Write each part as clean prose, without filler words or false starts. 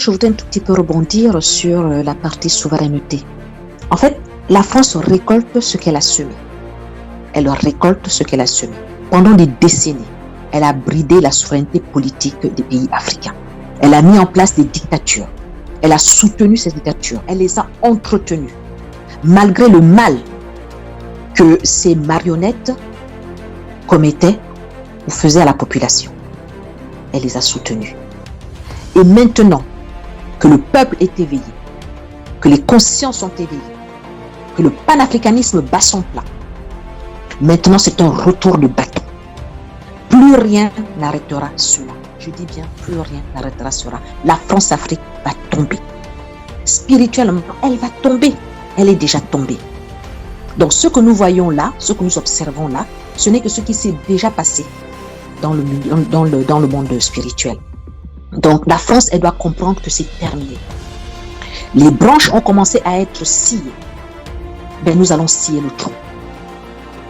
je voudrais un tout petit peu rebondir sur la partie souveraineté. En fait, la France récolte ce qu'elle a semé. Elle récolte ce qu'elle a semé. Pendant des décennies, elle a bridé la souveraineté politique des pays africains. Elle a mis en place des dictatures. Elle a soutenu ces dictatures. Elle les a entretenues. Malgré le mal que ces marionnettes commettaient ou faisaient à la population. Elle les a soutenues. Et maintenant que le peuple est éveillé, que les consciences sont éveillées, que le panafricanisme bat son plein, maintenant c'est un retour de bâton. Plus rien n'arrêtera cela. Je dis bien, plus rien n'arrêtera cela. La France-Afrique va tomber. Spirituellement, elle va tomber. Elle est déjà tombée. Donc ce que nous voyons là, ce que nous observons là, ce n'est que ce qui s'est déjà passé dans le monde spirituel. Donc la France, elle doit comprendre que c'est terminé. Les branches ont commencé à être sciées. Ben, nous allons scier le tronc.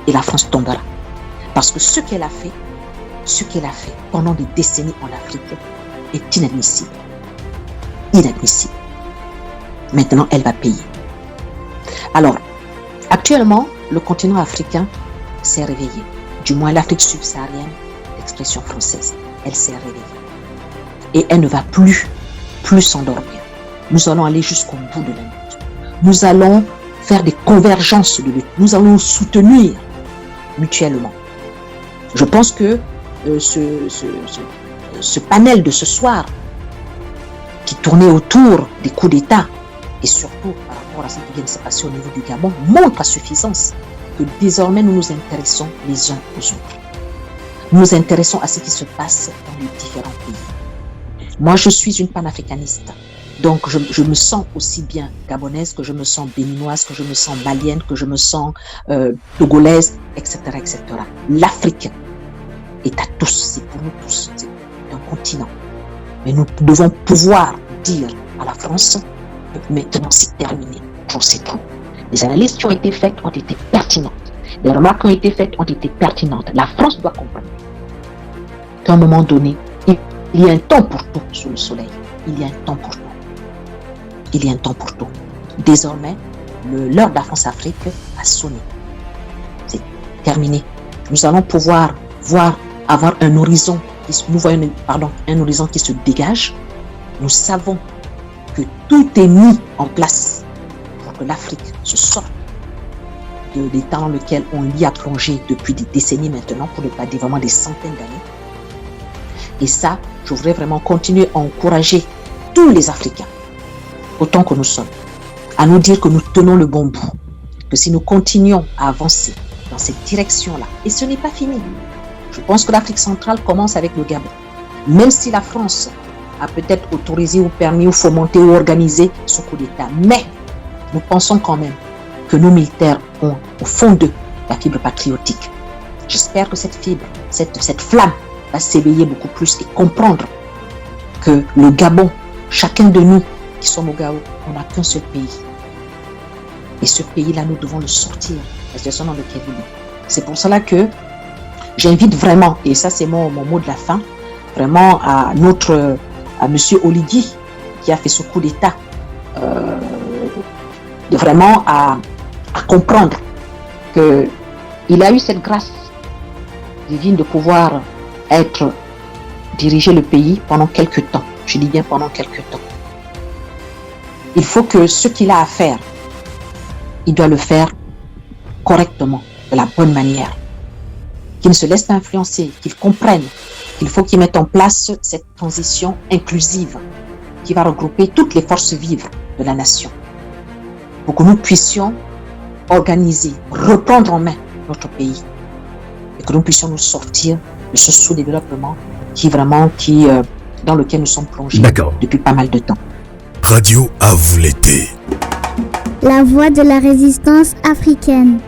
Et la France tombera. Parce que ce qu'elle a fait pendant des décennies en Afrique est inadmissible. Inadmissible. Maintenant, elle va payer. Alors, actuellement, le continent africain s'est réveillé. Du moins, l'Afrique subsaharienne, l'expression française, elle s'est réveillée. Et elle ne va plus s'endormir. Nous allons aller jusqu'au bout de la lutte. Nous allons faire des convergences de lutte. Nous allons soutenir mutuellement. Je pense que ce panel de ce soir qui tournait autour des coups d'État et surtout par rapport à ce qui vient de se passer au niveau du Gabon montre à suffisance que désormais nous nous intéressons les uns aux autres. Nous nous intéressons à ce qui se passe dans les différents pays. Moi, je suis une panafricaniste. Donc, je me sens aussi bien gabonaise que je me sens béninoise, que je me sens malienne, que je me sens togolaise, etc., etc. L'Afrique est à tous, c'est pour nous tous, c'est un continent. Mais nous devons pouvoir dire à la France que maintenant c'est terminé, j'en sais trop. Les analyses qui ont été faites ont été pertinentes. Les remarques qui ont été faites ont été pertinentes. La France doit comprendre qu'à un moment donné, il y a un temps pour tout sous le soleil. Il y a un temps pour tout. Il y a un temps pour tout. Désormais, l'heure de la France-Afrique a sonné. C'est terminé. Nous allons pouvoir avoir un horizon, un horizon qui se dégage. Nous savons que tout est mis en place pour que l'Afrique se sorte de l'état dans lequel on l'y a plongé depuis des décennies maintenant, pour ne pas dire vraiment des centaines d'années. Et ça, je voudrais vraiment continuer à encourager tous les Africains, autant que nous sommes, à nous dire que nous tenons le bon bout, que si nous continuons à avancer dans cette direction-là, et ce n'est pas fini. Je pense que l'Afrique centrale commence avec le Gabon. Même si la France a peut-être autorisé ou permis ou fomenté ou organisé ce coup d'État, mais nous pensons quand même que nos militaires ont au fond d'eux la fibre patriotique. J'espère que cette fibre, cette flamme va s'éveiller beaucoup plus et comprendre que le Gabon, chacun de nous qui sommes au Gabon, on n'a qu'un seul pays. Et ce pays-là, nous devons le sortir, la situation dans laquelle il est. C'est pour cela que j'invite vraiment, et ça c'est mon mot de la fin, vraiment à monsieur Oligui, qui a fait ce coup d'État, de vraiment à comprendre qu'il a eu cette grâce divine de pouvoir diriger le pays pendant quelques temps. Je dis bien pendant quelques temps. Il faut que ce qu'il a à faire, il doit le faire correctement, de la bonne manière. Qu'il ne se laisse pas influencer, qu'il comprenne qu'il faut qu'il mette en place cette transition inclusive qui va regrouper toutes les forces vives de la nation pour que nous puissions organiser, reprendre en main notre pays et que nous puissions nous sortir de ce sous-développement dans lequel nous sommes plongés depuis pas mal de temps. Radio à vous l'été. La voix de la résistance africaine.